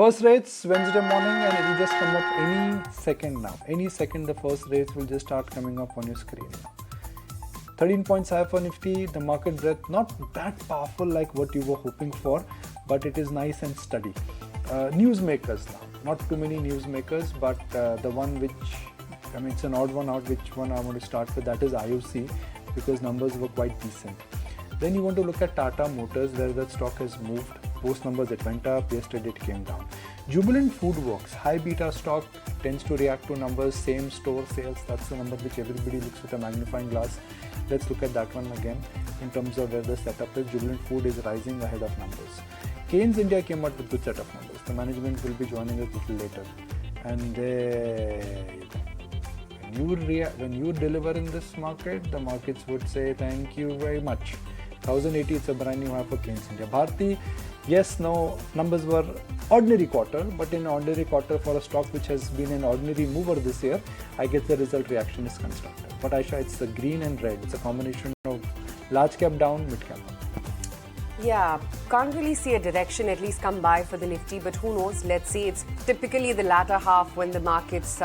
First rates Wednesday morning, and it will just come up any second now. Any second the first rates will just start coming up on your screen now. 13 points high for Nifty. The market breadth not that powerful like what you were hoping for, but it is nice and steady. Newsmakers now, not too many newsmakers, but the one which, I mean, it's an odd one out. Which one I want to start with? That is IOC, because numbers were quite decent. Then you want to look at Tata Motors, where that stock has moved. Post numbers it went up, yesterday it came down. Jubilant Foodworks, high beta stock, tends to react to numbers, same store sales. That's the number which everybody looks with a magnifying glass. Let's look at that one again in terms of where the setup is. Jubilant Food is rising ahead of numbers. Keynes India came out with good set of numbers. The management will be joining us a little later. And when you deliver in this market, the markets would say thank you very much. 1080, it's a brand new high for Keynes India. Bharti, yes, no, numbers were ordinary quarter, but in ordinary quarter for a stock which has been an ordinary mover this year, I guess the result reaction is constructive. But Aisha, it's the green and red. It's a combination of large cap down, mid cap up. Yeah, can't really see a direction at least come by for the Nifty, but who knows? Let's see. It's typically the latter half when the markets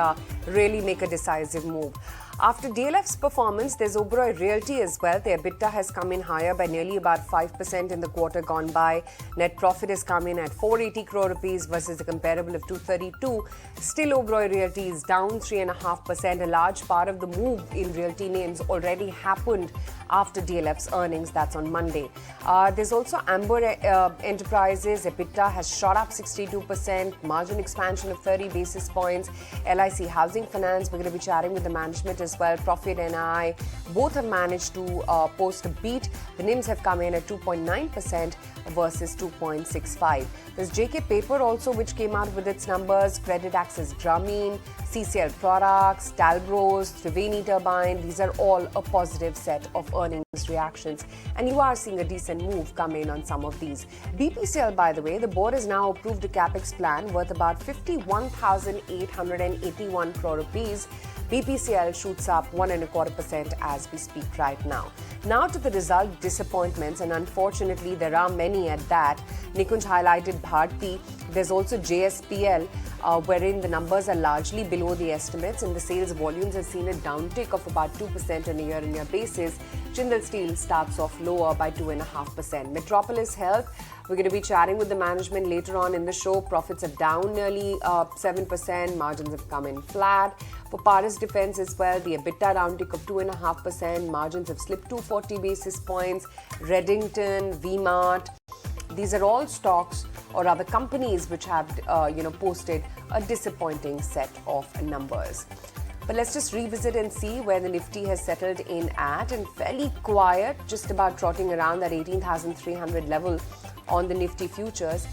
really make a decisive move. After DLF's performance, there's Oberoi Realty as well. Their EBITDA has come in higher by nearly about 5% in the quarter gone by. Net profit has come in at 480 crore rupees versus the comparable of 232. Still, Oberoi Realty is down 3.5%. A large part of the move in realty names already happened after DLF's earnings. That's on Monday. There's also Amber Enterprises. EBITDA has shot up 62%. Margin expansion of 30 basis points. LIC Housing Finance, we're going to be chatting with the management as well. Profit and NI both have managed to post a beat. The NIMs have come in at 2.9% versus 2.65. There's JK Paper also, which came out with its numbers. Credit Access Grameen, CCL Products, Talbros, Triveni Turbine. These are all a positive set of earnings reactions. And you are seeing a decent move come in on some of these. BPCL, by the way, the board has now approved a capex plan worth about 51,881 crore rupees. BPCL shoots up 1.25% as we speak right now. Now to the result disappointments, and unfortunately there are many at that. Nikunj highlighted Bharti. There's also JSPL, wherein the numbers are largely below the estimates and the sales volumes have seen a downtick of about 2% on a year-on-year basis. Jindal Steel starts off lower by 2.5%. Metropolis Health, we're going to be chatting with the management later on in the show. Profits are down nearly 7%. Margins have come in flat. For Paris Defense as well, the EBITDA downtick of 2.5%. Margins have slipped 240 basis points. Reddington, VMart, these are all stocks or other companies which have posted a disappointing set of numbers. But let's just revisit and see where the Nifty has settled in at, and fairly quiet, just about trotting around that 18,300 level on the Nifty futures.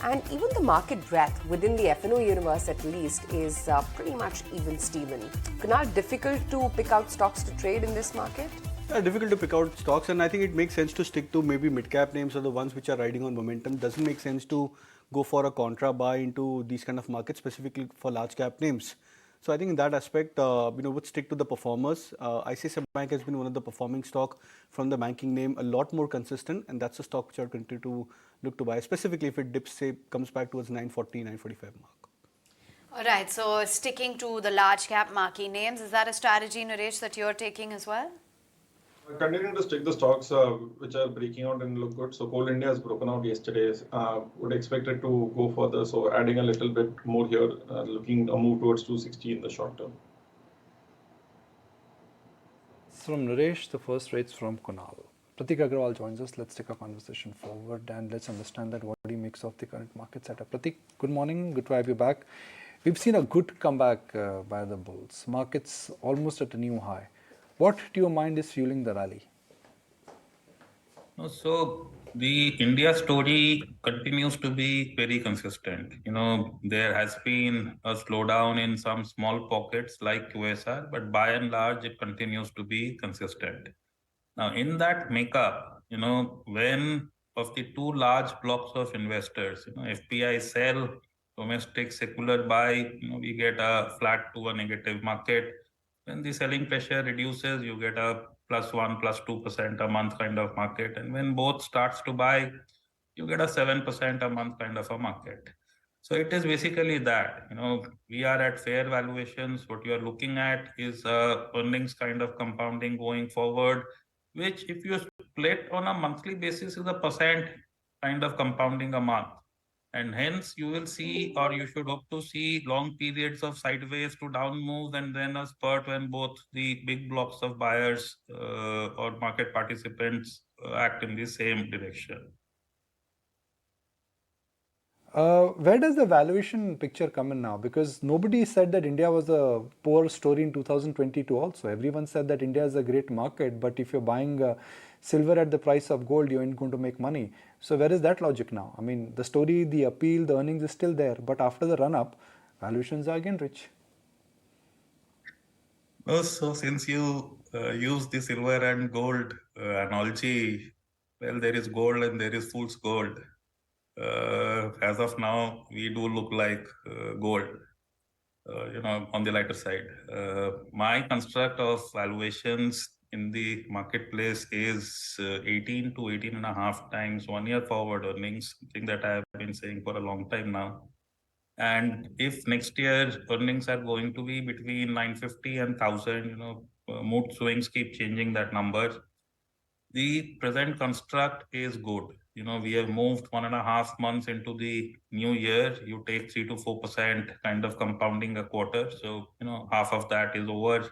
And even the market breadth within the F&O universe at least is pretty much even Steven. Kunal, difficult to pick out stocks to trade in this market? Yeah, difficult to pick out stocks, and I think it makes sense to stick to maybe mid-cap names or the ones which are riding on momentum. Doesn't make sense to go for a contra buy into these kind of markets, specifically for large-cap names. So I think in that aspect, would stick to the performers. ICICI Bank has been one of the performing stock from the banking name, a lot more consistent, and that's a stock which I would continue to look to buy, specifically if it dips, say, comes back towards 940, 945 mark. All right, so sticking to the large-cap marquee names, is that a strategy, Naresh, that you're taking as well? Continuing to stick the stocks which are breaking out and look good. So Coal India has broken out yesterday. Would expect it to go further. So adding a little bit more here, looking a move towards 260 in the short term. From Naresh, the first rates from Kunal. Pratik Agrawal joins us. Let's take a conversation forward and let's understand that what he makes of the current market setup. Pratik, good morning. Good to have you back. We've seen a good comeback by the bulls. Markets almost at a new high. What, to your mind, is fueling the rally? So the India story continues to be very consistent. There has been a slowdown in some small pockets like QSR, but by and large, it continues to be consistent. Now, in that makeup, when of the two large blocks of investors, FPI sell, domestic secular buy, we get a flat to a negative market. When the selling pressure reduces, you get a +1%, +2% a month kind of market. And when both starts to buy, you get a 7% a month kind of a market. So it is basically that, we are at fair valuations. What you are looking at is earnings kind of compounding going forward, which if you split on a monthly basis is a percent kind of compounding a month. And hence you will see, or you should hope to see, long periods of sideways to down moves and then a spurt when both the big blocks of buyers or market participants act in the same direction. Where does the valuation picture come in now? Because nobody said that India was a poor story in 2022 also. Everyone said that India is a great market, but if you're buying silver at the price of gold, you ain't going to make money. So where is that logic now? I mean, the story, the appeal, the earnings is still there, but after the run-up, valuations are again rich. Oh, so since you use the silver and gold analogy, well, there is gold and there is fool's gold. As of now, we do look like gold, on the lighter side. My construct of valuations in the marketplace is 18 to 18 and a half times 1 year forward earnings, something that I have been saying for a long time now. And if next year earnings are going to be between 950 and 1000, mood swings keep changing that number. The present construct is good. We have moved 1.5 months into the new year. You take 3 to 4% kind of compounding a quarter. So, half of that is over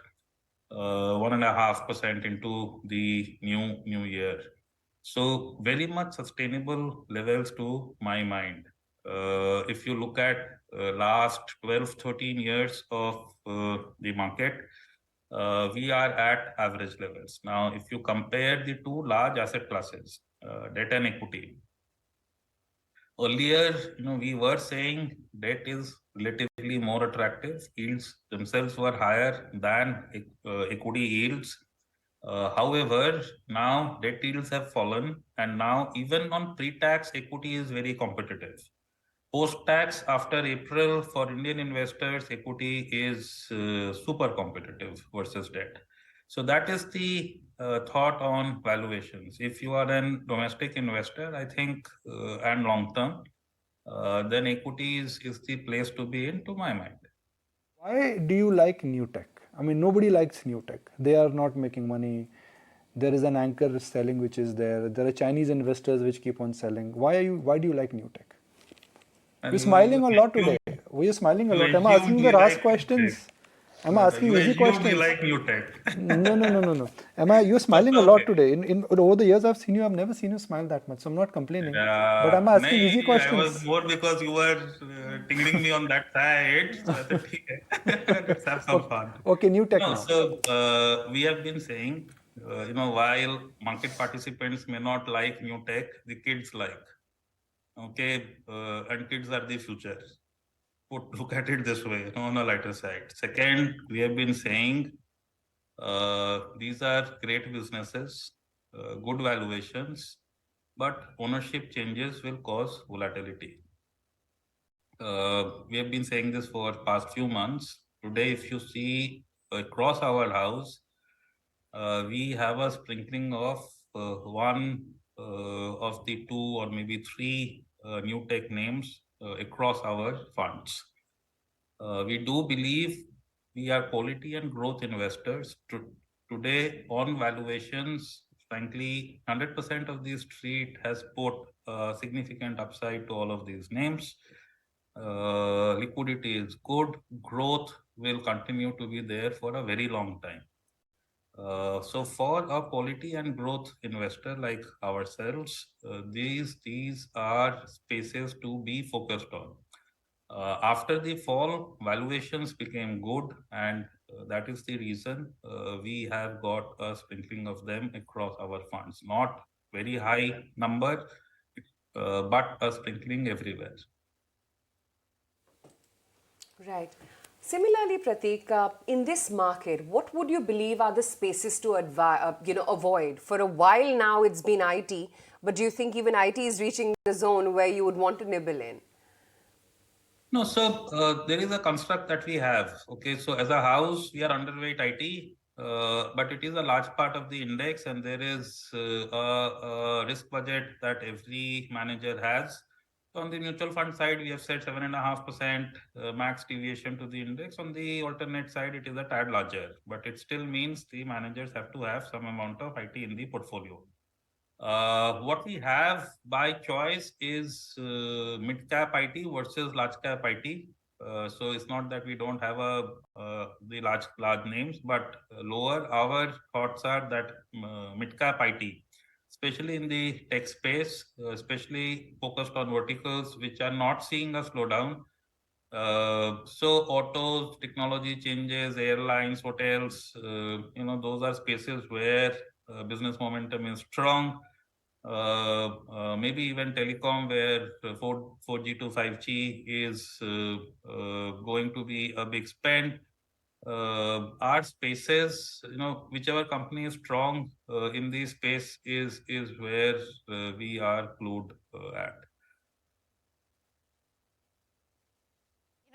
1.5% into the new year. So very much sustainable levels to my mind. If you look at last 12, 13 years of the market, we are at average levels. Now, if you compare the two large asset classes, debt and equity, earlier, we were saying debt is relatively more attractive. Yields themselves were higher than equity yields. However, now debt yields have fallen, and now even on pre-tax, equity is very competitive. Post-tax, after April, for Indian investors, equity is super competitive versus debt. So that is the thought on valuations. If you are a domestic investor, I think, and long-term, then equities is the place to be in, to my mind. Why do you like new tech? I mean, nobody likes new tech. They are not making money. There is an anchor selling which is there. There are Chinese investors which keep on selling. Why do you like new tech? You're smiling a lot today. We're smiling a lot. Am I asking the rash questions? Am I asking easy questions? You like new tech. No. You're smiling a lot today. In over the years I've seen you, I've never seen you smile that much. So I'm not complaining. But I'm asking easy questions. I was more because you were tingling me on that side. So I said, okay, let's have some fun. Okay, new tech No, now. so we have been saying, while market participants may not like new tech, the kids like. Okay, and kids are the future. Look at it this way, on a lighter side. Second, we have been saying these are great businesses, good valuations, but ownership changes will cause volatility. We have been saying this for past few months. Today, if you see across our house, we have a sprinkling of one of the two or maybe three new tech names across our funds. We do believe we are quality and growth investors. Today, on valuations, frankly, 100% of the street has put significant upside to all of these names. Liquidity is good. Growth will continue to be there for a very long time. So for a quality and growth investor like ourselves, these are spaces to be focused on. After the fall, valuations became good, and that is the reason we have got a sprinkling of them across our funds. Not very high number, but a sprinkling everywhere. Right. Similarly, Prateek, in this market, what would you believe are the spaces to avoid? For a while now, it's been IT, but do you think even IT is reaching the zone where you would want to nibble in? No, so there is a construct that we have. Okay, so as a house, we are underweight IT, but it is a large part of the index, and there is a risk budget that every manager has. On the mutual fund side, we have said 7.5% max deviation to the index. On the alternate side, it is a tad larger, but it still means the managers have to have some amount of IT in the portfolio. What we have by choice is mid cap IT versus large cap IT. So it's not that we don't have the large names, but lower. Our thoughts are that mid cap IT, especially in the tech space, especially focused on verticals which are not seeing a slowdown. So autos, technology changes, airlines, hotels, those are spaces where business momentum is strong. Maybe even telecom, where 4G to 5G is going to be a big spend. Our spaces, whichever company is strong in this space is where we are glued at.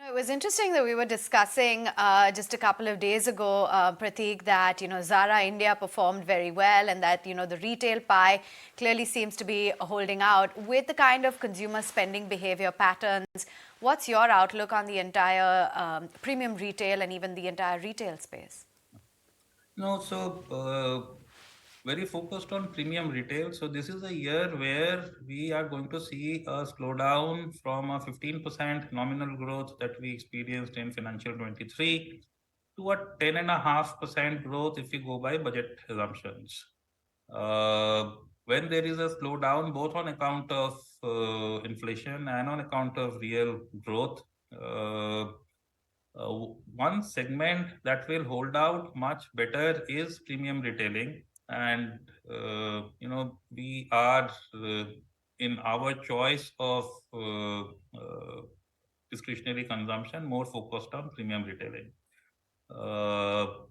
It was interesting that we were discussing just a couple of days ago, Prateek, that Zara India performed very well, and that the retail pie clearly seems to be holding out with the kind of consumer spending behavior patterns. What's your outlook on the entire premium retail and even the entire retail space? No, so very focused on premium retail. So this is a year where we are going to see a slowdown from a 15% nominal growth that we experienced in financial 23 to a 10.5% growth if we go by budget assumptions. When there is a slowdown, both on account of inflation and on account of real growth, one segment that will hold out much better is premium retailing. And, we are in our choice of discretionary consumption more focused on premium retailing.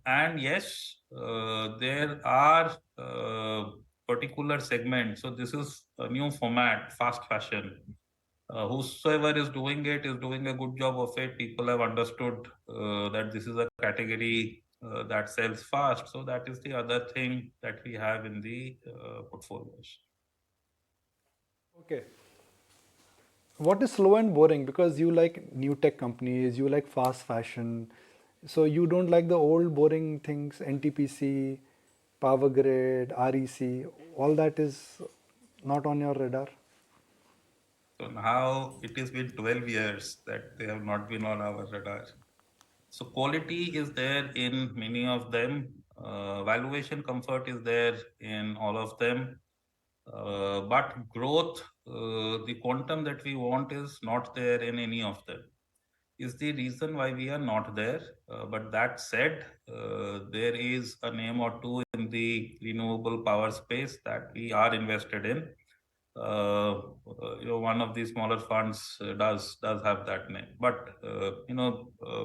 And yes, there are particular segments. So this is a new format, fast fashion. Whosoever is doing it is doing a good job of it. People have understood that this is a category that sells fast. So that is the other thing that we have in the portfolios. Okay. What is slow and boring? Because you like new tech companies, you like fast fashion. So you don't like the old boring things, NTPC, Power Grid, REC, all that is not on your radar? So now it has been 12 years that they have not been on our radar. So quality is there in many of them. Valuation comfort is there in all of them. But growth, the quantum that we want is not there in any of them. Is the reason why we are not there. But that said, there is a name or two in the renewable power space that we are invested in. One of the smaller funds does have that name, but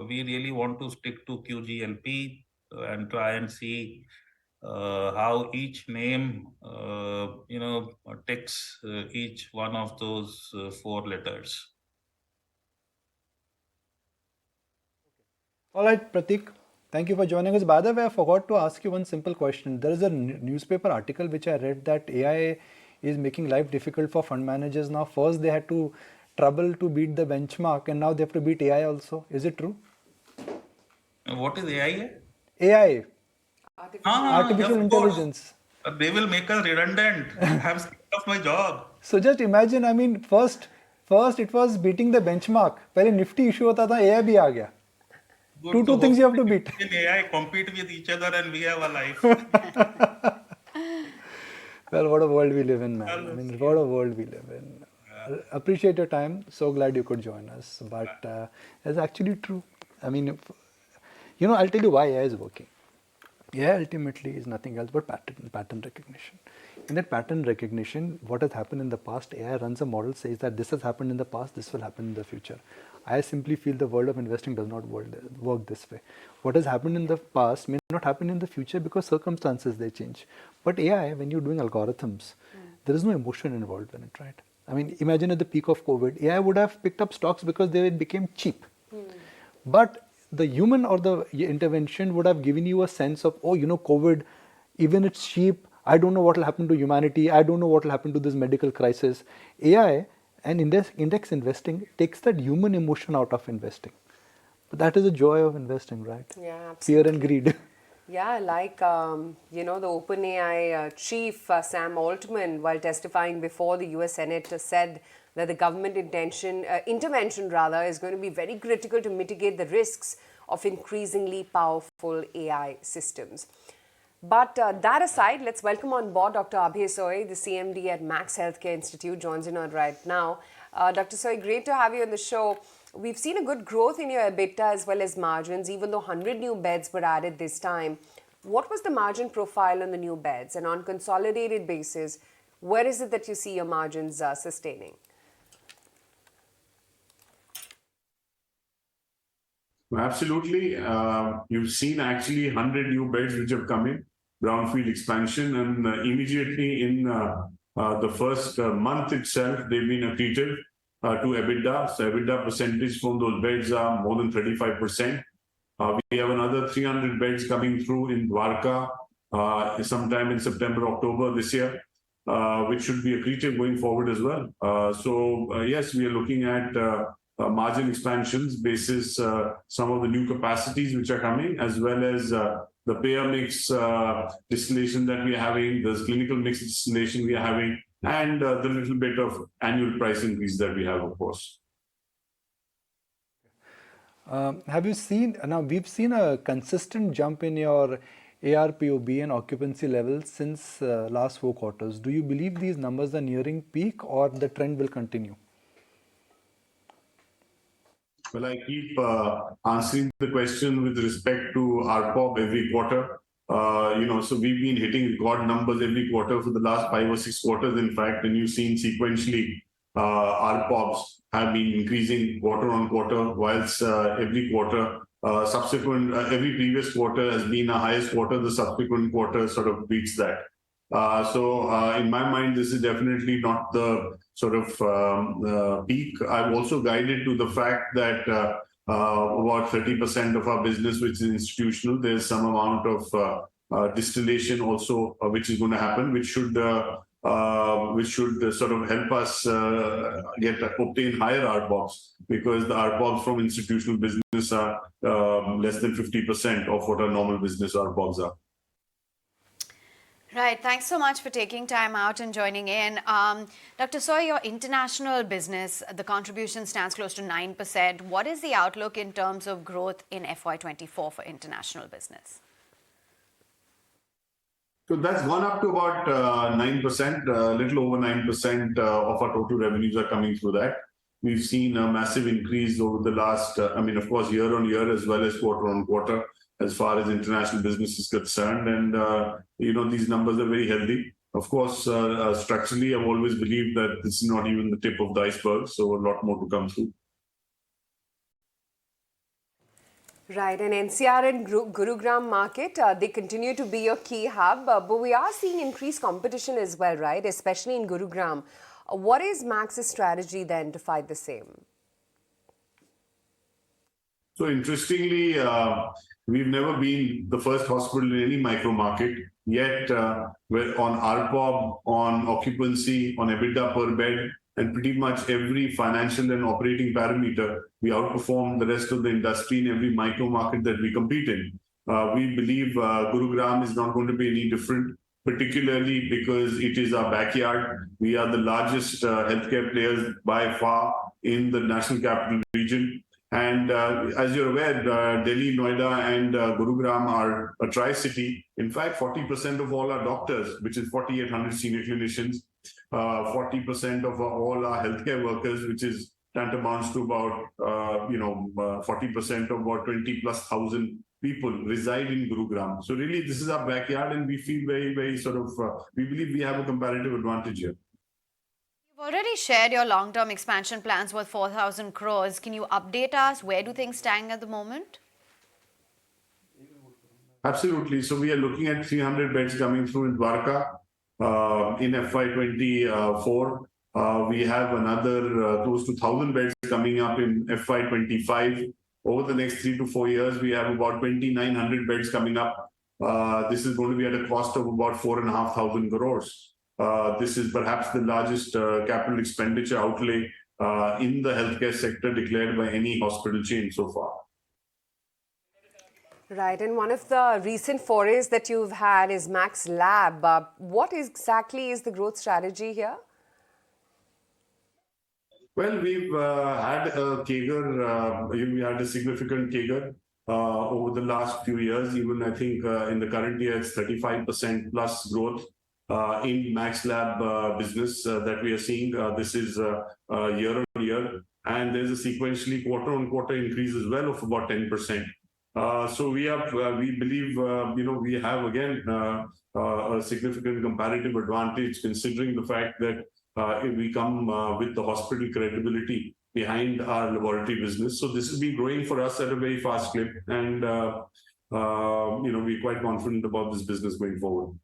we really want to stick to QGLP and try and see how each name takes each one of those 4 letters. All right, Prateek, thank you for joining us. By the way, I forgot to ask you one simple question. There is a newspaper article which I read that AI is making life difficult for fund managers now. First, they had to trouble to beat the benchmark, and now they have to beat AI also. Is it true? What is AI? AI, Artificial artificial intelligence. They will make us redundant. I'm scared of my job. So just imagine, I mean, first it was beating the benchmark. पहले Nifty issue होता था, AI भी आ गया. Good. Two things you have to beat. In AI compete with each other and we have a life. Well, what a world we live in, man. I mean, what a world we live in. Appreciate your time. So glad you could join us. But it's actually true. I mean, I'll tell you why AI is working. AI ultimately is nothing else but pattern recognition. In that pattern recognition, what has happened in the past, AI runs a model, says that this has happened in the past, this will happen in the future. I simply feel the world of investing does not work this way. What has happened in the past may not happen in the future because circumstances, they change. But AI, when you're doing algorithms, there is no emotion involved in it, right? I mean, imagine at the peak of COVID, AI would have picked up stocks because they became cheap. But the human or the intervention would have given you a sense of, COVID, even it's cheap, I don't know what will happen to humanity, I don't know what will happen to this medical crisis. AI, and index investing takes that human emotion out of investing. But that is the joy of investing, right? Yeah, Fear and greed. Yeah, like, the OpenAI chief, Sam Altman, while testifying before the US Senate, said that the government intervention rather, is going to be very critical to mitigate the risks of increasingly powerful AI systems. But that aside, let's welcome on board Dr. Abhay Soy, the CMD at Max Healthcare Institute, joins in on right now. Dr. Soy, great to have you on the show. We've seen a good growth in your EBITDA as well as margins, even though 100 new beds were added this time. What was the margin profile on the new beds? And on consolidated basis, where is it that you see your margins sustaining? Absolutely. You've seen actually 100 new beds which have come in, brownfield expansion, and immediately in the first month itself, they've been accretive to EBITDA. So EBITDA percentage from those beds are more than 35%. We have another 300 beds coming through in Dwarka sometime in September, October this year, which should be accretive going forward as well. Yes, we are looking at margin expansions basis some of the new capacities which are coming, as well as the payer mix distillation that we are having, the clinical mix distillation we are having, and the little bit of annual price increase that we have, of course. Have you seen, now we've seen a consistent jump in your ARPOB and occupancy levels since last 4 quarters. Do you believe these numbers are nearing peak or the trend will continue? Well, I keep answering the question with respect to ARPOB every quarter. So we've been hitting record numbers every quarter for the last 5 or 6 quarters, in fact, and you've seen sequentially ARPOBs have been increasing quarter on quarter, whilst every quarter every previous quarter has been a highest quarter, the subsequent quarter sort of beats that. In my mind, this is definitely not the sort of peak. I've also guided to the fact that about 30% of our business, which is institutional, there's some amount of distillation also, which is going to happen, which should sort of help us obtain higher ARPOBs, because the ARPOBs from institutional business are less than 50% of what our normal business ARPOBs are. Right. Thanks so much for taking time out and joining in. Dr. Soy, your international business, the contribution stands close to 9%. What is the outlook in terms of growth in FY24 for international business? So that's gone up to about 9%, a little over 9% of our total revenues are coming through that. We've seen a massive increase over the last, of course, year on year as well as quarter on quarter, as far as international business is concerned. And, these numbers are very healthy. Of course, structurally, I've always believed that this is not even the tip of the iceberg, so a lot more to come through. Right, and NCR and Gurugram market, they continue to be your key hub, but we are seeing increased competition as well, right? Especially in Gurugram. What is Max's strategy then to fight the same? So interestingly, we've never been the first hospital in any micro market, yet we're on ARPOB, on occupancy, on EBITDA per bed, and pretty much every financial and operating parameter, we outperform the rest of the industry in every micro market that we compete in. We believe Gurugram is not going to be any different, particularly because it is our backyard. We are the largest healthcare players by far in the National Capital Region. And as you're aware, Delhi, Noida, and Gurugram are a tri-city. In fact, 40% of all our doctors, which is 4,800 senior clinicians, 40% of all our healthcare workers, which is tantamounts to about 40% of about 20,000+ people reside in Gurugram. So really, this is our backyard, and we feel very, very we believe we have a comparative advantage here. You've already shared your long-term expansion plans worth 4,000 crores. Can you update us? Where do things stand at the moment? Absolutely. So we are looking at 300 beds coming through in Dwarka in FY24. We have another close to 1,000 beds coming up in FY25. Over the next 3 to 4 years, we have about 2,900 beds coming up. This is going to be at a cost of about 4,500 crores. This is perhaps the largest capital expenditure outlay in the healthcare sector declared by any hospital chain so far. Right, and one of the recent forays that you've had is Max Lab. What exactly is the growth strategy here? Well, we've had a CAGR, we had a significant CAGR over the last few years. Even I think in the current year, it's 35% plus growth in Max Lab business that we are seeing. This is year on year, and there's a sequentially quarter on quarter increase as well of about 10%. So we believe, we have again a significant comparative advantage considering the fact that we come with the hospital credibility behind our laboratory business. So this has been growing for us at a very fast clip, and we're quite confident about this business going forward.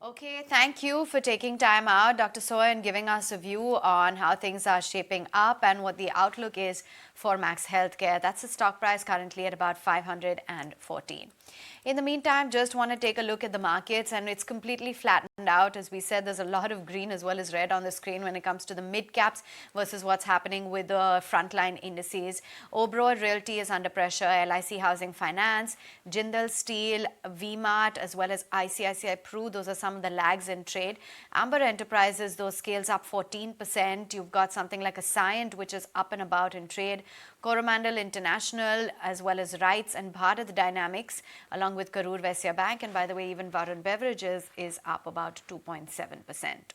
Okay, thank you for taking time out, Dr. Soy, and giving us a view on how things are shaping up and what the outlook is for Max Healthcare. That's the stock price currently at about 514. In the meantime, just want to take a look at the markets, and it's completely flattened out. As we said, there's a lot of green as well as red on the screen when it comes to the mid caps versus what's happening with the frontline indices. Oberoi Realty is under pressure, LIC Housing Finance, Jindal Steel, VMart, as well as ICICI Pru. Those are some of the lags in trade. Amber Enterprises, those scales up 14%. You've got something like a Cyient, which is up and about in trade. Coromandel International, as well as RITES and Bharat Dynamics, along with Karur Vysya Bank. And by the way, even Varun Beverages is up about 2.7%.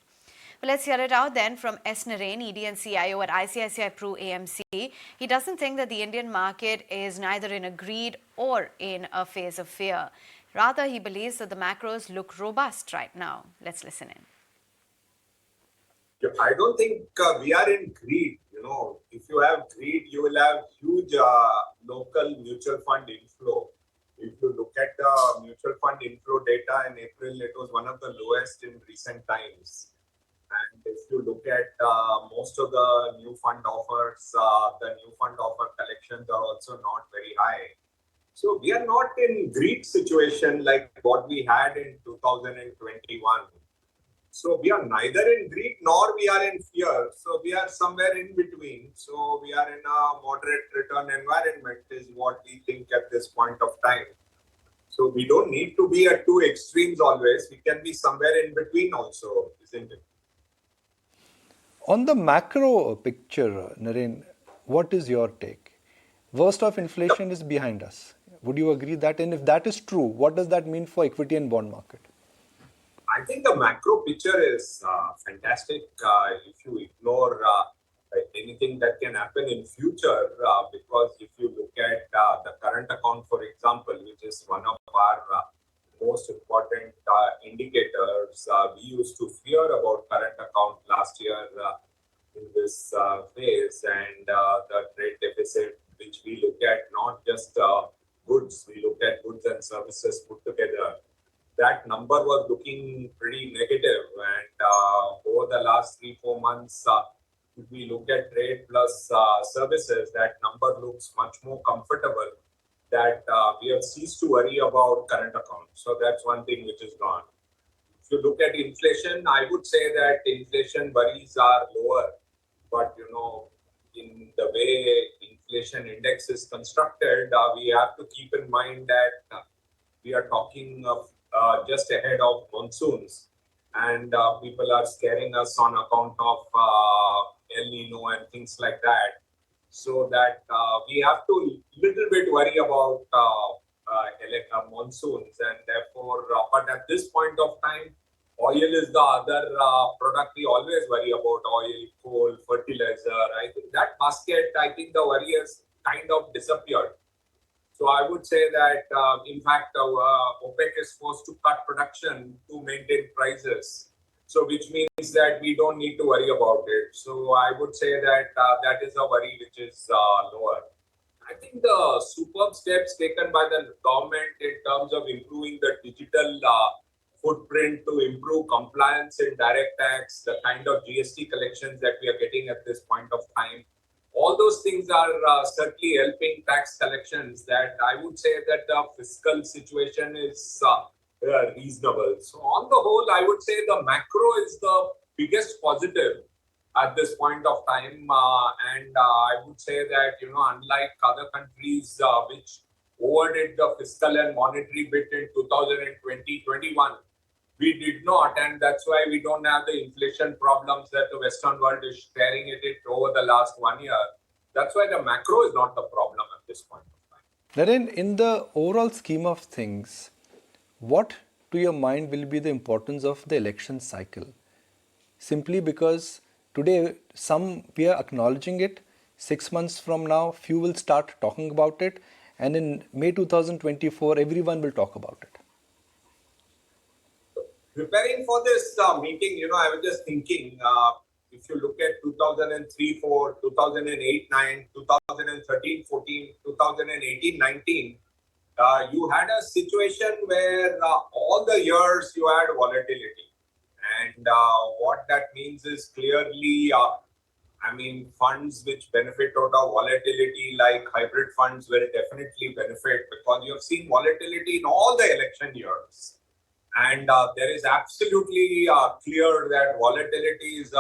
Well, let's hear it out then from S. Narain, ED and CIO at ICICI Pru AMC. He doesn't think that the Indian market is neither in a greed or in a phase of fear. Rather, he believes that the macros look robust right now. Let's listen in. I don't think we are in greed. If you have greed, you will have huge local mutual fund inflow. If you look at the mutual fund inflow data in April, it was one of the lowest in recent times. And if you look at most of the new fund offers, the new fund offer collections are also not very high. So we are not in greed situation like what we had in 2021. So we are neither in greed nor we are in fear. So we are somewhere in between. So we are in a moderate return environment is what we think at this point of time. So we don't need to be at two extremes always. We can be somewhere in between also, isn't it? On the macro picture, Naren, what is your take? Worst of inflation is behind us. Would you agree that? And if that is true, what does that mean for equity and bond market? I think the macro picture is fantastic. If you ignore anything that can happen in future, because if you look at the current account, for example, which is one of our most important indicators, we used to fear about current account last year in this phase, and the trade deficit, which we look at not just goods, we look at goods and services put together. That number was looking pretty negative, and over the last 3-4 months, if we look at trade plus services, that number looks much more comfortable. That we have ceased to worry about current account. So that's one thing which is gone. If you look at inflation, I would say that inflation worries are lower, but in the way inflation index is constructed, we have to keep in mind that we are talking of just ahead of monsoons, and people are scaring us on account of El Nino and things like that. So that we have to little bit worry about monsoons, and therefore, but at this point of time, oil is the other product we always worry about: oil, coal, fertilizer. I think that basket, the worry has kind of disappeared. So I would say that, in fact, OPEC is forced to cut production to maintain prices. So which means that we don't need to worry about it. So I would say that that is a worry which is lower. I think the superb steps taken by the government in terms of improving the digital footprint to improve compliance in direct tax, the kind of GST collections that we are getting at this point of time, all those things are certainly helping tax collections. That I would say that the fiscal situation is reasonable. So on the whole, I would say the macro is the biggest positive at this point of time. And I would say that, unlike other countries which overdid the fiscal and monetary bit in 2020-21, we did not. And that's why we don't have the inflation problems that the Western world is staring at it over the last 1 year. That's why the macro is not the problem at this point of time. Naren, in the overall scheme of things, what to your mind will be the importance of the election cycle? Simply because today we are acknowledging it, 6 months from now few will start talking about it, and in May 2024 everyone will talk about it. Preparing for this meeting, I was just thinking, if you look at 2003-4, 2008-9, 2013-14, 2018-19, you had a situation where all the years you had volatility. And what that means is clearly, funds which benefit out of volatility, like hybrid funds, will definitely benefit because you have seen volatility in all the election years. And there is absolutely clear that volatility is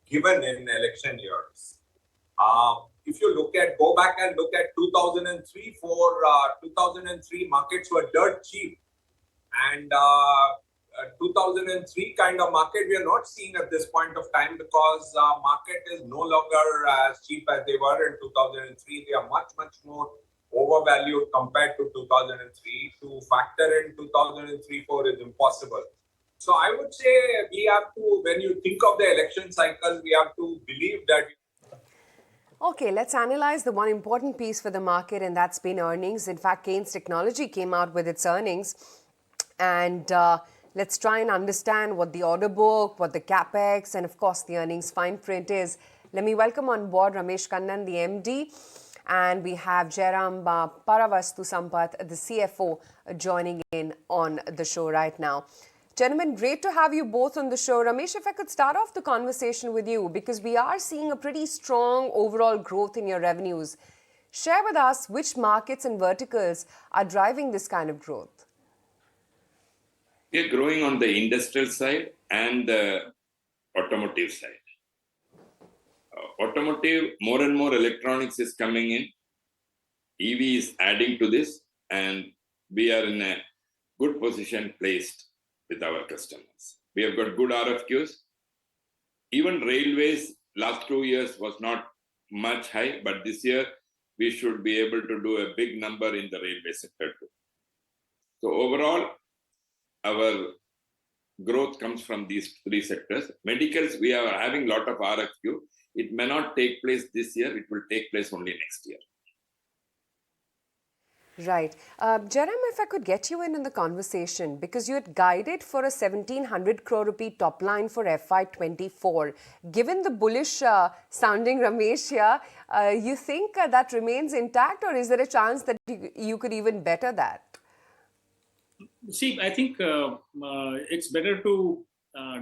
given in election years. If you go back and look at 2003, 2003 markets were dirt cheap. And 2003 kind of market we are not seeing at this point of time because market is no longer as cheap as they were in 2003. They are much, much more overvalued compared to 2003. To factor in 2003-4 is impossible. So I would say we have to, when you think of the election cycle, we have to believe that. Okay, let's analyze the one important piece for the market, and that's been earnings. In fact, Keynes Technology came out with its earnings, and let's try and understand what the order book, what the capex, and of course the earnings fine print is. Let me welcome on board Ramesh Kannan, the MD, and we have Jairam Paravastu Sampath, the CFO, joining in on the show right now. Gentlemen, great to have you both on the show. Ramesh, if I could start off the conversation with you, because we are seeing a pretty strong overall growth in your revenues. Share with us which markets and verticals are driving this kind of growth. We are growing on the industrial side and the automotive side. Automotive, more and more electronics is coming in. EV is adding to this, and we are in a good position placed with our customers. We have got good RFQs. Even railways, last 2 years was not much high, but this year we should be able to do a big number in the railway sector too. So overall, our growth comes from these three sectors. Medicals, we are having a lot of RFQ. It may not take place this year. It will take place only next year. Right. Jairam, if I could get you in the conversation, because you had guided for a 1,700 crore rupee top line for FY24. Given the bullish sounding Ramesh here, you think that remains intact, or is there a chance that you could even better that? See, I think it's better to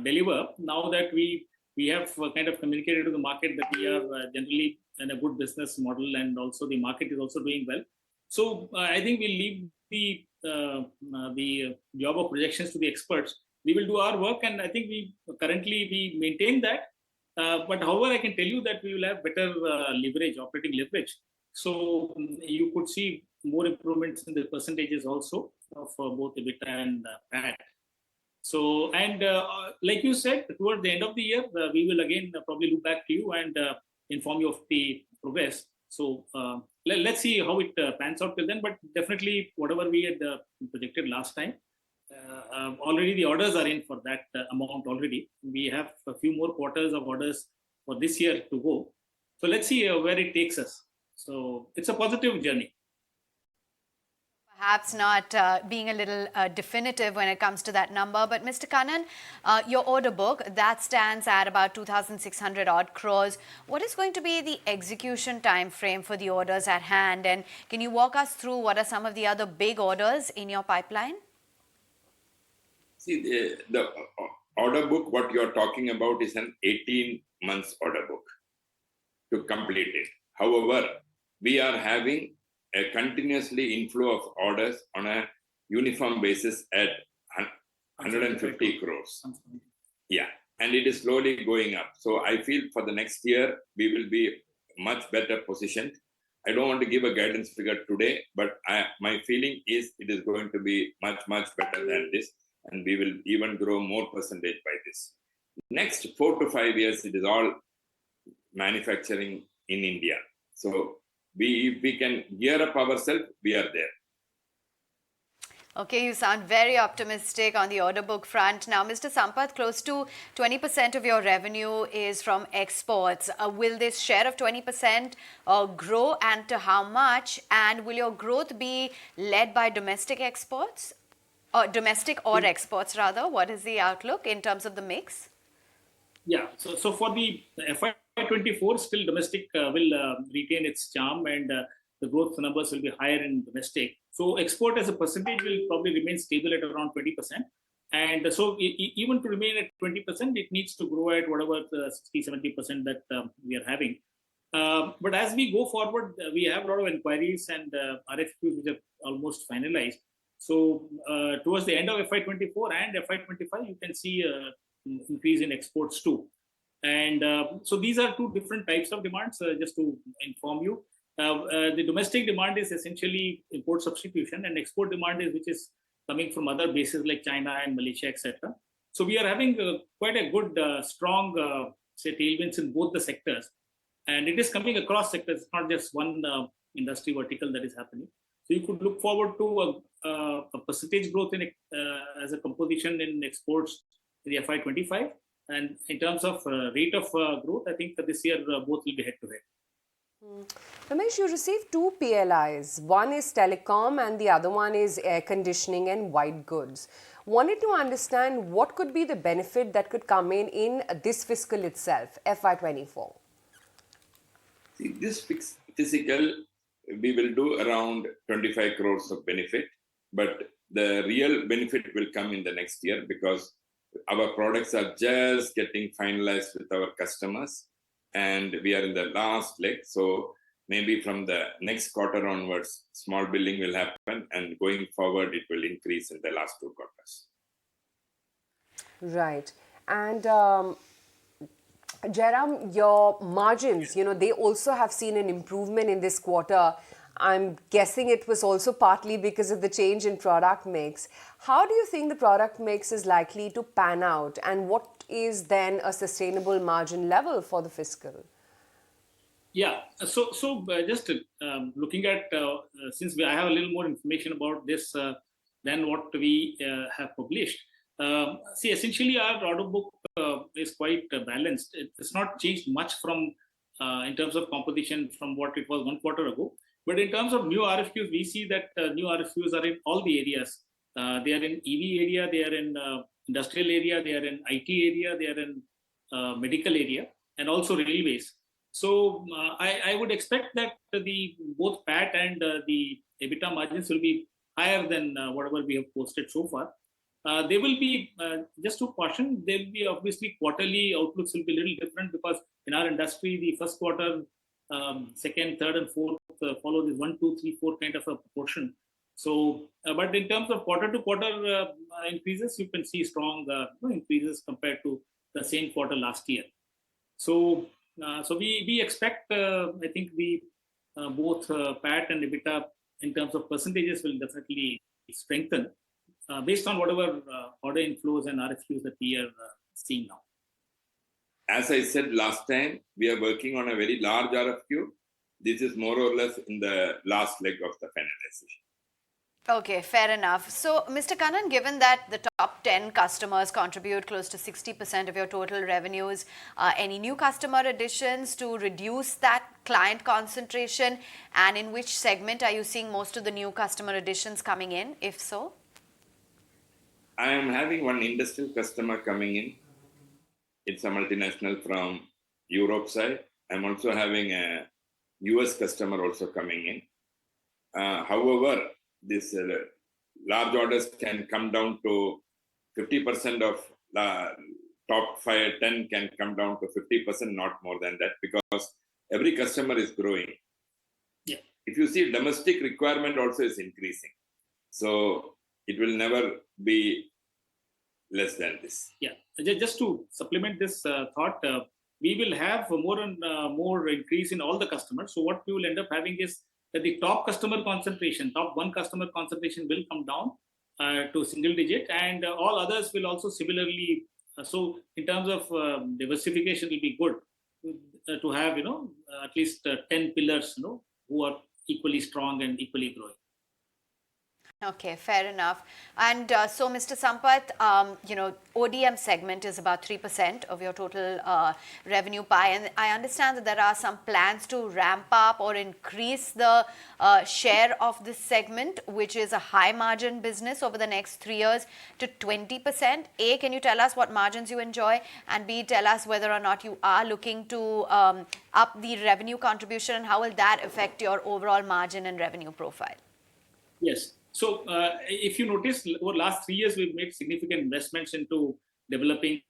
deliver now that we have kind of communicated to the market that we are generally in a good business model, and also the market is also doing well. So I think we'll leave the job of projections to the experts. We will do our work, and I think we maintain that. But however, I can tell you that we will have better leverage, operating leverage. So you could see more improvements in the percentages also of both EBITDA and PAT. So, and like you said, toward the end of the year, we will again probably look back to you and inform you of the progress. So let's see how it pans out till then. But definitely, whatever we had projected last time, already the orders are in for that amount already. We have a few more quarters of orders for this year to go. So let's see where it takes us. So it's a positive journey. Perhaps not being a little definitive when it comes to that number. But Mr. Kannan, your order book, that stands at about 2,600 odd crores. What is going to be the execution time frame for the orders at hand? And can you walk us through what are some of the other big orders in your pipeline? See, the order book, what you're talking about is an 18 months order book to complete it. However, we are having a continuously inflow of orders on a uniform basis at 150 crores. Yeah, and it is slowly going up. So I feel for the next year, we will be much better positioned. I don't want to give a guidance figure today, but my feeling is it is going to be much, much better than this. And we will even grow more percentage by this. Next 4 to 5 years, it is all manufacturing in India. So if we can gear up ourselves, we are there. Okay, you sound very optimistic on the order book front. Now, Mr. Sampath, close to 20% of your revenue is from exports. Will this share of 20% grow, and to how much? And will your growth be led by domestic exports? Domestic or exports, rather? What is the outlook in terms of the mix? Yeah, so for the FY24, still domestic will retain its charm, and the growth numbers will be higher in domestic. So export as a percentage will probably remain stable at around 20%. And so even to remain at 20%, it needs to grow at whatever the 60-70% that we are having. But as we go forward, we have a lot of inquiries and RFQs which are almost finalized. So towards the end of FY24 and FY25, you can see an increase in exports too. And so these are two different types of demands, just to inform you. The domestic demand is essentially import substitution, and export demand is which is coming from other bases like China and Malaysia, etc. So we are having quite a good, strong, say, tailwinds in both the sectors. And it is coming across sectors, it's not just one industry vertical that is happening. So you could look forward to a percentage growth in as a composition in exports in the FY25. And in terms of rate of growth, I think that this year both will be head-to-head. Ramesh, you received 2 PLIs. One is telecom and the other one is air conditioning and white goods. Wanted to understand what could be the benefit that could come in this fiscal itself, FY24. See, this fiscal, we will do around 25 crores of benefit, but the real benefit will come in the next year because our products are just getting finalized with our customers and we are in the last leg. So maybe from the next quarter onwards, small billing will happen, and going forward, it will increase in the last 2 quarters. Right. And Jairam, your margins, they also have seen an improvement in this quarter. I'm guessing it was also partly because of the change in product mix. How do you think the product mix is likely to pan out, and what is then a sustainable margin level for the fiscal? Yeah, so just looking at, since I have a little more information about this than what we have published. See, essentially our order book is quite balanced. It's not changed much from in terms of composition from what it was 1 quarter ago. But in terms of new RFQs, we see that new RFQs are in all the areas. They are in EV area, they are in industrial area, they are in IT area, they are in medical area, and also railways. So I would expect that both PAT and the EBITDA margins will be higher than whatever we have posted so far. They will be, just to caution, there will be obviously quarterly outlooks will be a little different because in our industry, the first quarter, second, third, and fourth follow this 1, 2, 3, 4 kind of a proportion. So, but in terms of quarter to quarter increases, you can see strong increases compared to the same quarter last year. So, we expect, I think the both PAT and EBITDA in terms of percentages will definitely strengthen based on whatever order inflows and RFQs that we are seeing now. As I said last time, we are working on a very large RFQ. This is more or less in the last leg of the finalization. Okay, fair enough. So, Mr. Kannan, given that the top 10 customers contribute close to 60% of your total revenues, any new customer additions to reduce that client concentration? And in which segment are you seeing most of the new customer additions coming in, if so? I am having one industrial customer coming in. It's a multinational from Europe side. I'm also having a US customer also coming in. However, this large orders can come down to 50% of the top 10 can come down to 50%, not more than that, because every customer is growing. Yeah. If you see, domestic requirement also is increasing. So it will never be less than this. Yeah, just to supplement this thought, we will have more and more increase in all the customers. So what we will end up having is that the top customer concentration, top one customer concentration will come down to single digit, and all others will also similarly. So in terms of diversification, will be good to have at least 10 pillars who are equally strong and equally growing. Okay, fair enough. And so, Mr. Sampath, ODM segment is about 3% of your total revenue pie. And I understand that there are some plans to ramp up or increase the share of this segment, which is a high margin business, over the next 3 years to 20%. A, can you tell us what margins you enjoy? And B, tell us whether or not you are looking to up the revenue contribution, and how will that affect your overall margin and revenue profile? Yes. So if you notice, over the last 3 years, we've made significant investments into developing,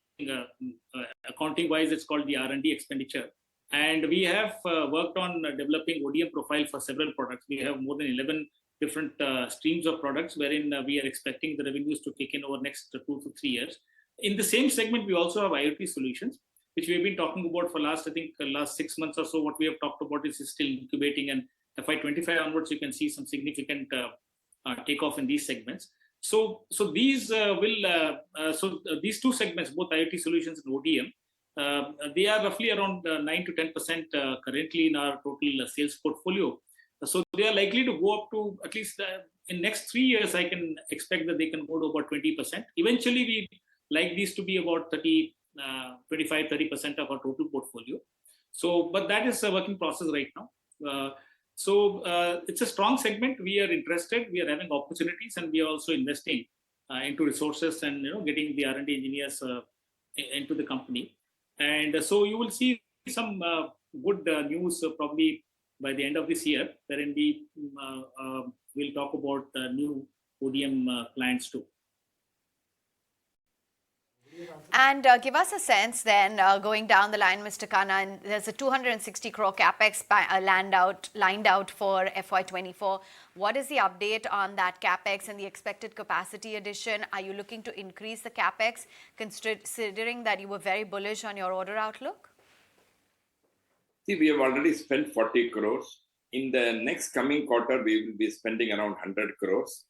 accounting-wise, it's called the R&D expenditure. And we have worked on developing ODM profile for several products. We have more than 11 different streams of products wherein we are expecting the revenues to kick in over the next 2 to 3 years. In the same segment, we also have IoT solutions, which we've been talking about for last 6 months or so. What we have talked about is still incubating, and FY25 onwards, you can see some significant takeoff in these segments. So these these two segments, both IoT solutions and ODM, they are roughly around 9 to 10% currently in our total sales portfolio. So they are likely to go up to at least in next 3 years. I can expect that they can go to about 20%. Eventually, we like these to be about 25-30% of our total portfolio. So, but that is a working process right now. So it's a strong segment. We are interested. We are having opportunities, and we are also investing into resources and getting the R&D engineers into the company. And so you will see some good news probably by the end of this year, wherein we will talk about new ODM clients too. And give us a sense then, going down the line, Mr. Khanna, there's a 260 crore capex lined out for FY24. What is the update on that capex and the expected capacity addition? Are you looking to increase the capex, considering that you were very bullish on your order outlook? See, we have already spent 40 crores. In the next coming quarter, we will be spending around 100 crores,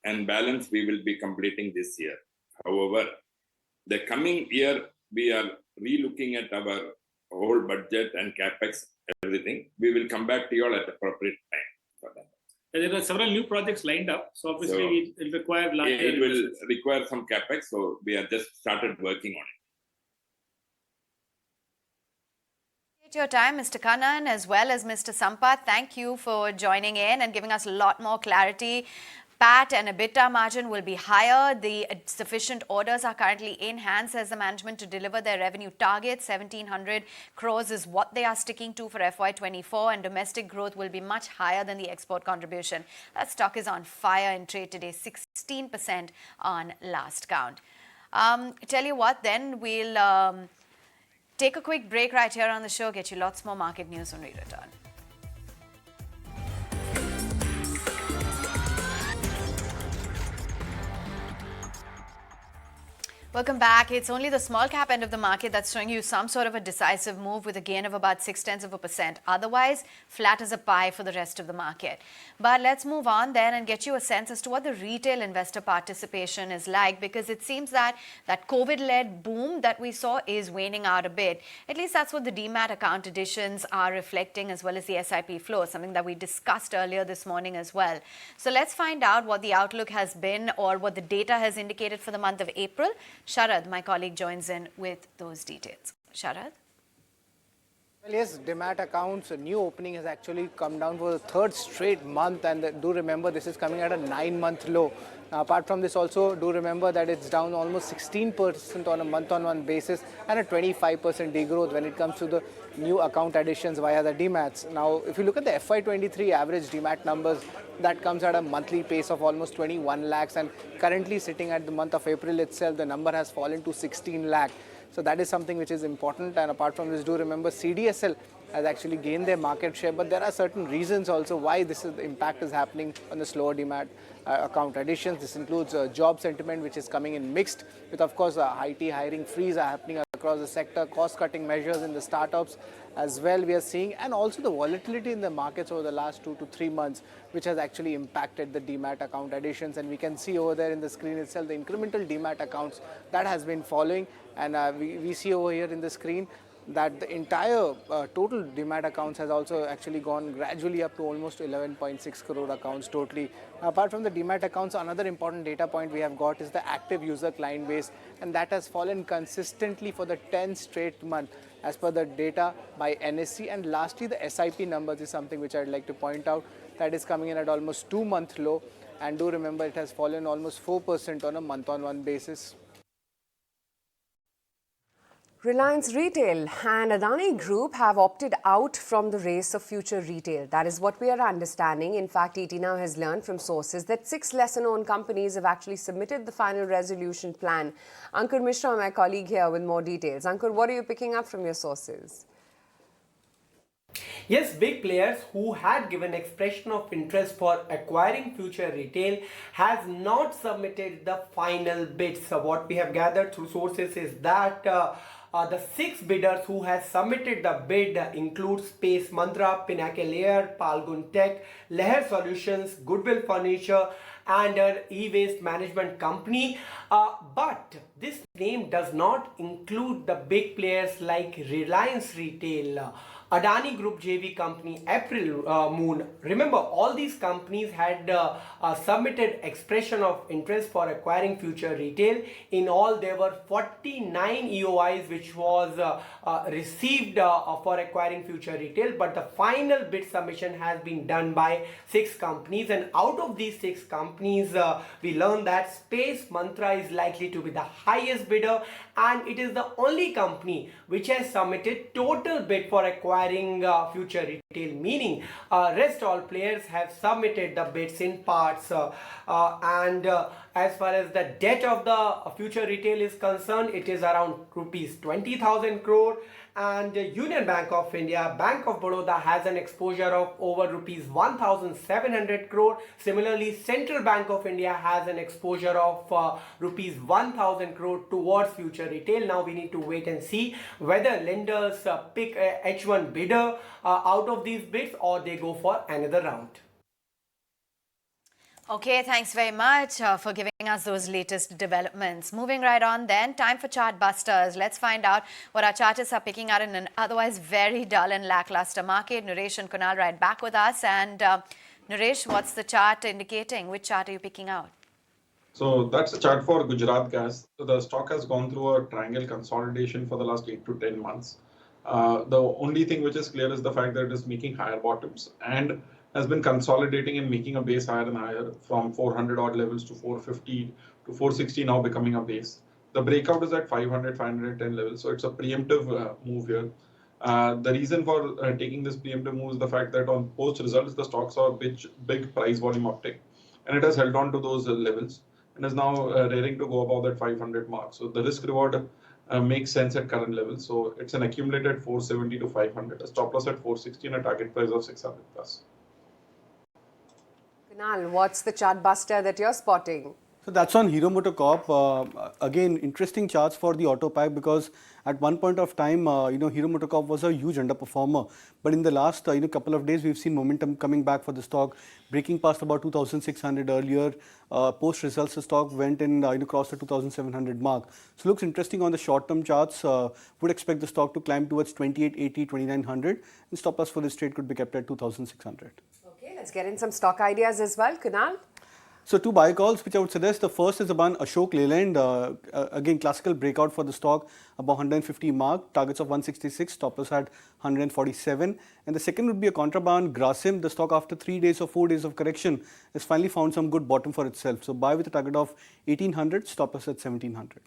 and balance we will be completing this year. However, the coming year, we are re-looking at our whole budget and capex, everything. We will come back to you all at the appropriate time for that. There are several new projects lined up, so obviously it will require larger. It will require some capex, so we have just started working on it. Your time, Mr. Khanna, as well as Mr. Sampath. Thank you for joining in and giving us a lot more clarity. PAT and EBITDA margin will be higher. The sufficient orders are currently in hand, says the management, to deliver their revenue target. 1,700 crores is what they are sticking to for FY24, and domestic growth will be much higher than the export contribution. That stock is on fire in trade today, 16% on last count. Tell you what, then we'll take a quick break right here on the show, get you lots more market news when we return. Welcome back. It's only the small cap end of the market that's showing you some sort of a decisive move with a gain of about 0.6%. Otherwise, flat as a pie for the rest of the market. But let's move on then and get you a sense as to what the retail investor participation is like, because it seems that that COVID-led boom that we saw is waning out a bit. At least that's what the demat account additions are reflecting, as well as the SIP flow, something that we discussed earlier this morning as well. So let's find out what the outlook has been, or what the data has indicated for the month of April. Sharad, my colleague, joins in with those details. Sharad? Well, yes, demat accounts, a new opening has actually come down for the third straight month, and do remember this is coming at a 9-month low. Now, apart from this, also do remember that it's down almost 16% on a month-on-month basis and a 25% degrowth when it comes to the new account additions via the demats. Now, if you look at the FY23 average demat numbers, that comes at a monthly pace of almost 21 lakhs, and currently sitting at the month of April itself, the number has fallen to 16 lakh. So that is something which is important. And apart from this, do remember CDSL has actually gained their market share, but there are certain reasons also why the impact is happening on the slower demat account additions. This includes job sentiment, which is coming in mixed, with of course IT hiring freeze are happening across the sector, cost-cutting measures in the startups as well we are seeing, and also the volatility in the markets over the last 2 to 3 months, which has actually impacted the demat account additions. And we can see over there in the screen itself the incremental demat accounts that has been following, and we see over here in the screen that the entire total demat accounts has also actually gone gradually up to almost 11.6 crore accounts totally. Apart from the demat accounts, another important data point we have got is the active user client base, and that has fallen consistently for the 10th straight month as per the data by NSE. And lastly, the SIP numbers is something which I'd like to point out, that is coming in at almost 2-month low, and do remember it has fallen almost 4% on a month-on-month basis. Reliance Retail and Adani Group have opted out from the race of future retail. That is what we are understanding. In fact, ET now has learned from sources that 6 lesser-known companies have actually submitted the final resolution plan. Ankur Mishra, my colleague here, with more details. Ankur, what are you picking up from your sources? Yes, big players who had given expression of interest for acquiring future retail has not submitted the final bids. So what we have gathered through sources is that the 6 bidders who has submitted the bid include Space Mantra, Pinnacle Air, Palgun Tech, Leher Solutions, Goodwill Furniture, and an e-waste management company. But this name does not include the big players like Reliance Retail, Adani Group JV company, April Moon. Remember, all these companies had submitted expression of interest for acquiring future retail. In all, there were 49 EOIs which was received for acquiring future retail, but the final bid submission has been done by 6 companies, and out of these 6 companies, we learned that Space Mantra is likely to be the highest bidder, and it is the only company which has submitted total bid for acquiring future retail, meaning rest all players have submitted the bids in parts. And as far as the debt of the future retail is concerned, it is around rupees 20,000 crore, and Union Bank of India, Bank of Baroda has an exposure of over rupees 1,700 crore. Similarly, Central Bank of India has an exposure of rupees 1,000 crore towards future retail. Now we need to wait and see whether lenders pick a H1 bidder out of these bids or they go for another round. Okay, thanks very much for giving us those latest developments. Moving right on then, time for Chartbusters. Let's find out what our chartists are picking out in an otherwise very dull and lackluster market. Naresh and Kunal right back with us. And Naresh, what's the chart indicating? Which chart are you picking out? So that's a chart for Gujarat Gas. So the stock has gone through a triangle consolidation for the last 8 to 10 months. The only thing which is clear is the fact that it is making higher bottoms and has been consolidating and making a base higher and higher from 400 odd levels to 450 to 460, now becoming a base. The breakout is at 500, 510 levels. So it's a preemptive move here. The reason for taking this preemptive move is the fact that on post results, the stock saw a big price volume uptick, and it has held on to those levels and is now raring to go above that 500 mark. So the risk reward makes sense at current levels. So it's an accumulated 470 to 500, a stop loss at 460 and a target price of 600 plus. Kunal, what's the chartbuster that you're spotting? So that's on Hero MotoCorp. Again, interesting charts for the auto pack, because at one point of time, Hero MotoCorp was a huge underperformer. But in the last couple of days, we've seen momentum coming back for the stock, breaking past about 2,600 earlier. Post results, the stock went and crossed the 2,700 mark. So looks interesting on the short-term charts. Would expect the stock to climb towards 2880, 2900, and stop loss for this trade could be kept at 2,600. Okay, let's get in some stock ideas as well. Kunal? So 2 buy calls which I would suggest. The first is about Ashok Leyland. Again, classical breakout for the stock, about 150 mark, targets of 166, stop loss at 147. And the second would be a contraband Grasim. The stock, after 3 days or 4 days of correction, has finally found some good bottom for itself. So buy with a target of 1800, stop loss at 1700.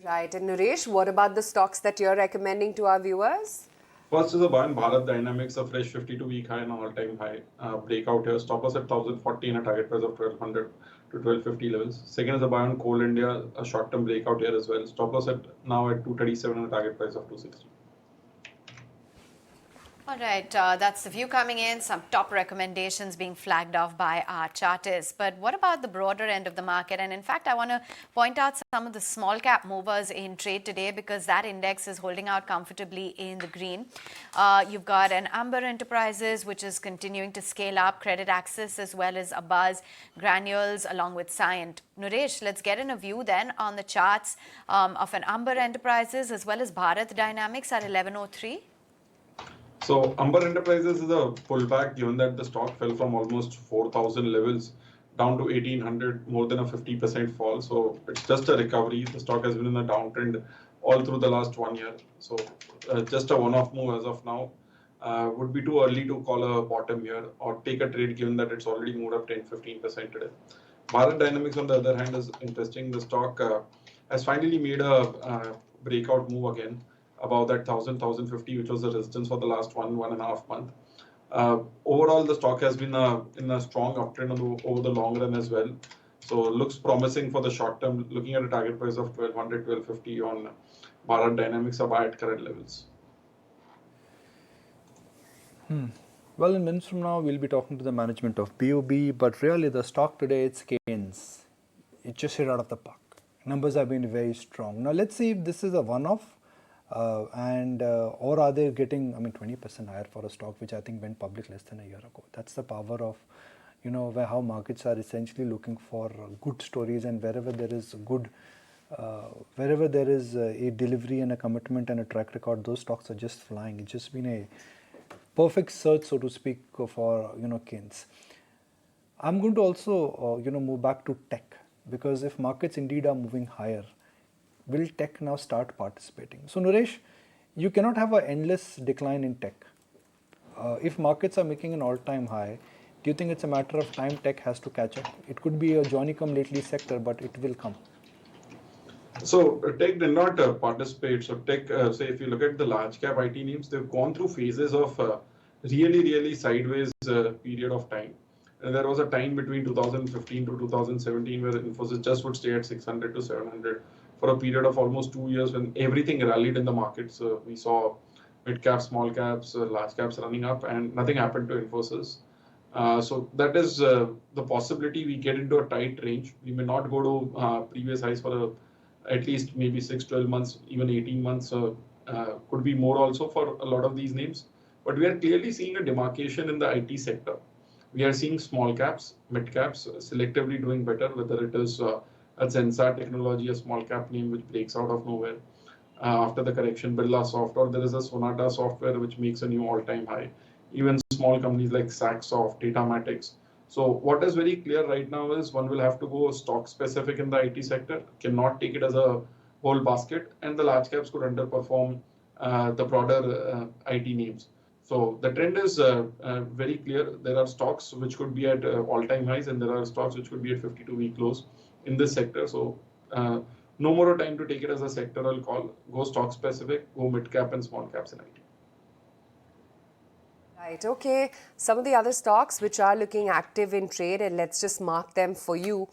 Right. And Naresh, what about the stocks that you're recommending to our viewers? First is a buy in Bharat Dynamics, a fresh 52-week high and all-time high breakout here. Stop loss at 1040 and a target price of 1200 to 1250 levels. Second is a buy on Coal India, a short-term breakout here as well. Stop loss now at 237 and a target price of 260. All right, that's the view coming in, some top recommendations being flagged off by our chartists. But what about the broader end of the market? And in fact, I want to point out some of the small cap movers in trade today because that index is holding out comfortably in the green. You've got an Amber Enterprises, which is continuing to scale up, Credit Access as well as Abaz, Granules along with Cyient. Naresh, let's get in a view then on the charts of an Amber Enterprises as well as Bharat Dynamics at 1103. So Amber Enterprises is a pullback given that the stock fell from almost 4,000 levels down to 1,800, more than a 50% fall. So it's just a recovery. The stock has been in a downtrend all through the last 1 year. So just a one-off move as of now. Would be too early to call a bottom here or take a trade given that it's already moved up 10-15% today. Bharat Dynamics on the other hand is interesting. The stock has finally made a breakout move again above that 1,050, which was the resistance for the last 1.5 months. Overall, the stock has been in a strong uptrend over the long run as well. So it looks promising for the short term, looking at a target price of 1,200, 1,250 on Bharat Dynamics are buy at current levels. Well, in minutes from now, we'll be talking to the management of BOB, but really the stock today, it's gains. It just hit out of the park. Numbers have been very strong. Now, let's see if this is a one-off. Or are they getting, 20% higher for a stock which I think went public less than a year ago. That's the power of, where how markets are essentially looking for good stories, and wherever there is a delivery and a commitment and a track record, those stocks are just flying. It's just been a perfect search, so to speak, for, gains. I'm going to also, move back to tech, because if markets indeed are moving higher, will tech now start participating? So Naresh, you cannot have an endless decline in tech. If markets are making an all-time high, do you think it's a matter of time tech has to catch up? It could be a Johnny-come-lately sector, but it will come. So tech did not participate. So tech, say if you look at the large cap IT names, they've gone through phases of really sideways period of time. And there was a time between 2015 to 2017 where Infosys just would stay at 600 to 700. For a period of almost 2 years when everything rallied in the markets. We saw mid caps, small caps, large caps running up, and nothing happened to Infosys. So that is the possibility we get into a tight range. We may not go to previous highs for at least maybe 6-12 months, even 18 months. Could be more also for a lot of these names. But we are clearly seeing a demarcation in the IT sector. We are seeing small caps, mid caps selectively doing better, whether it is a Zensar Technology, a small cap name which breaks out of nowhere after the correction, Birla Soft, or there is a Sonata Software which makes a new all-time high. Even small companies like Saxoft, Datamatics. So what is very clear right now is one will have to go stock specific in the IT sector, cannot take it as a whole basket, and the large caps could underperform the broader IT names. So the trend is very clear. There are stocks which could be at all-time highs, and there are stocks which could be at 52-week lows in this sector. So no more time to take it as a sectoral call. Go stock specific, go mid cap and small caps in IT. Right, okay. Some of the other stocks which are looking active in trade, and let's just mark them for you.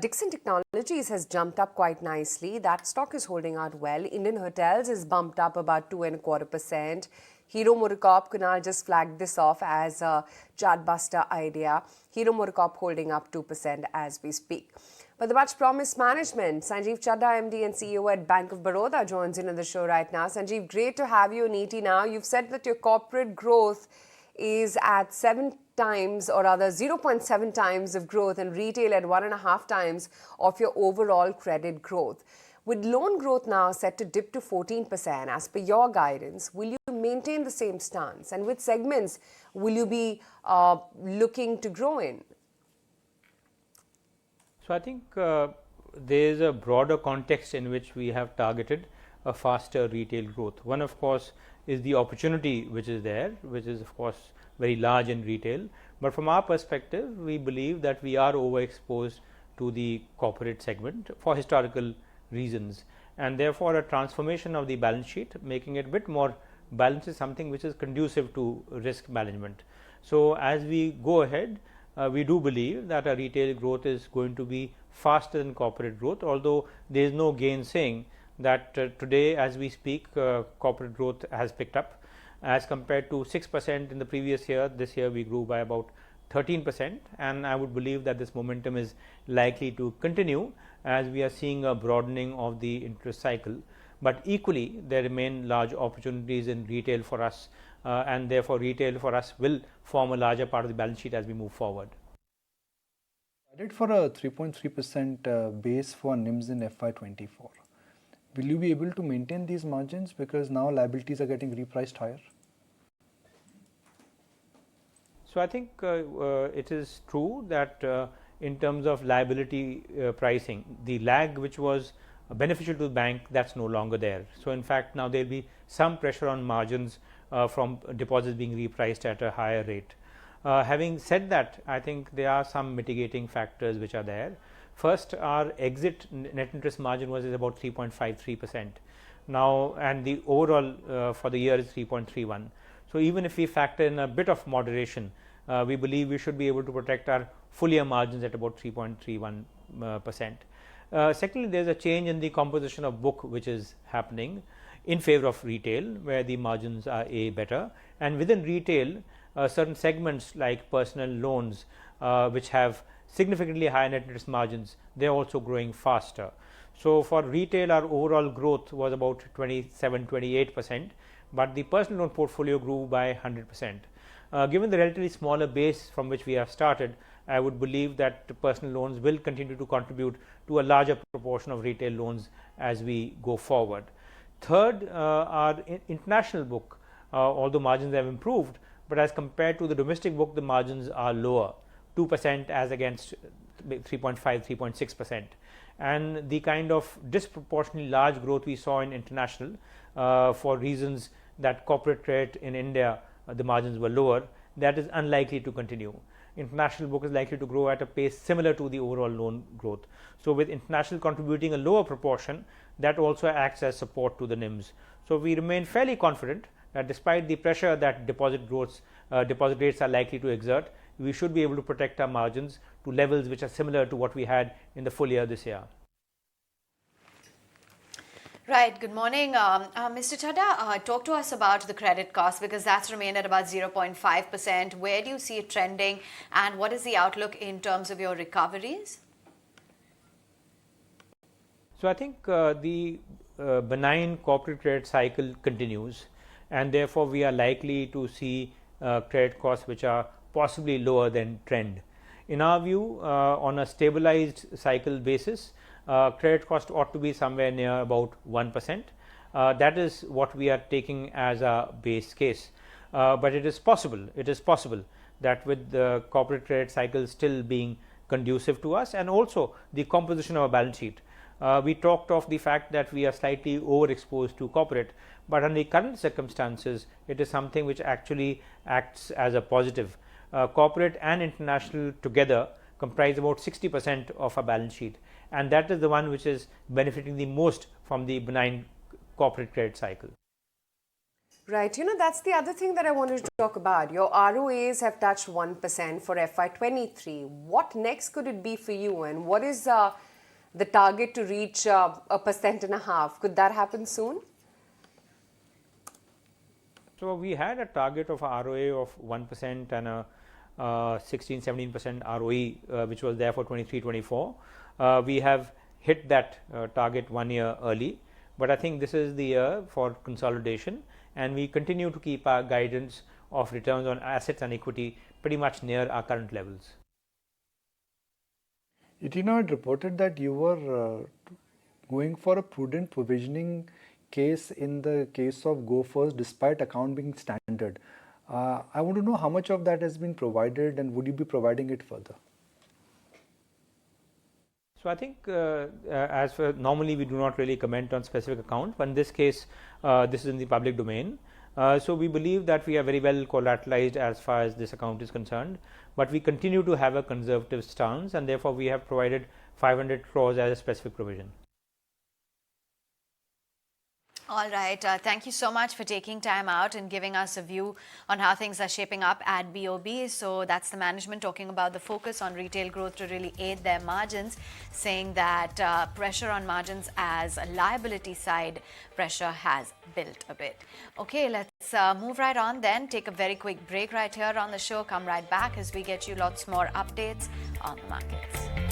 Dixon Technologies has jumped up quite nicely. That stock is holding out well. Indian Hotels is bumped up about 2.25%. Hero MotoCorp, Kunal just flagged this off as a chartbuster idea. Hero MotoCorp holding up 2% as we speak. But the much promised management, Sanjeev Chadha, MD and CEO at Bank of Baroda, joins in on the show right now. Sanjeev, great to have you in ET now. You've said that your corporate growth is at 7 times, or rather 0.7 times of growth, and retail at 1.5 times of your overall credit growth. With loan growth now set to dip to 14% as per your guidance, will you maintain the same stance? And which segments will you be looking to grow in? So I think there is a broader context in which we have targeted a faster retail growth. One, of course, is the opportunity which is there, which is of course very large in retail. But from our perspective, we believe that we are overexposed to the corporate segment for historical reasons, and therefore a transformation of the balance sheet, making it a bit more balanced, is something which is conducive to risk management. So as we go ahead, we do believe that our retail growth is going to be faster than corporate growth, although there is no gainsaying that today as we speak corporate growth has picked up. as compared to 6% in the previous year. This year we grew by about 13%, and I would believe that this momentum is likely to continue as we are seeing a broadening of the interest cycle. But equally, there remain large opportunities in retail for us, and therefore retail for us will form a larger part of the balance sheet as we move forward. Guided for a 3.3% base for NIMs in FY24. Will you be able to maintain these margins because now liabilities are getting repriced higher? So, I think it is true that in terms of liability pricing, the lag which was beneficial to the bank, that's no longer there. So, in fact, now there will be some pressure on margins from deposits being repriced at a higher rate. Having said that, I think there are some mitigating factors which are there. First, our exit net interest margin was about 3.53% now, and the overall for the year is 3.31. So, even if we factor in a bit of moderation, we believe we should be able to protect our full year margins at about 3.31%. Secondly, there is a change in the composition of book which is happening in favor of retail, where the margins are better, and within retail certain segments like personal loans which have significantly higher net interest margins, they are also growing faster. So, for retail our overall growth was about 27-28%, but the personal loan portfolio grew by 100%. Given the relatively smaller base from which we have started, I would believe that personal loans will continue to contribute to a larger proportion of retail loans as we go forward. Third, our international book, although margins have improved, but as compared to the domestic book, the margins are lower, 2% as against 3.5, 3.6%. And the kind of disproportionately large growth we saw in international for reasons that corporate credit in India, the margins were lower, that is unlikely to continue. International book is likely to grow at a pace similar to the overall loan growth. So, with international contributing a lower proportion, that also acts as support to the NIMs. So, we remain fairly confident that despite the pressure that deposit rates are likely to exert, we should be able to protect our margins to levels which are similar to what we had in the full year this year. Right. Good morning. Mr. Chadha, talk to us about the credit cost because that's remained at about 0.5%. Where do you see it trending and what is the outlook in terms of your recoveries? So, I think the benign corporate credit cycle continues, and therefore, we are likely to see credit costs which are possibly lower than trend. In our view, on a stabilized cycle basis, credit cost ought to be somewhere near about 1%. That is what we are taking as a base case. But it is possible that with the corporate credit cycle still being conducive to us, and also the composition of our balance sheet. We talked of the fact that we are slightly overexposed to corporate, but under the current circumstances, it is something which actually acts as a positive. Corporate and international together comprise about 60% of our balance sheet, and that is the one which is benefiting the most from the benign corporate credit cycle. Right. You know, that's the other thing that I wanted to talk about. Your ROAs have touched 1% for FY23. What next could it be for you, and what is the target to reach 1.5%? Could that happen soon? So, we had a target of a ROA of 1% and a 16-17% ROE which was there for 23-24. We have hit that target 1 year early, but I think this is the year for consolidation, and we continue to keep our guidance of returns on assets and equity pretty much near our current levels. It had reported that you were going for a prudent provisioning case in the case of Go First despite account being standard. I want to know how much of that has been provided and would you be providing it further? So, I think as for normally we do not really comment on specific account, but in this case this is in the public domain. So, we believe that we are very well collateralized as far as this account is concerned, but we continue to have a conservative stance, and therefore, we have provided 500 crores as a specific provision. All right. Thank you so much for taking time out and giving us a view on how things are shaping up at BOB. So that's the management talking about the focus on retail growth to really aid their margins, saying that pressure on margins as a liability side pressure has built a bit. Okay, let's move right on then. Take a very quick break right here on the show. Come right back as we get you lots more updates on the markets.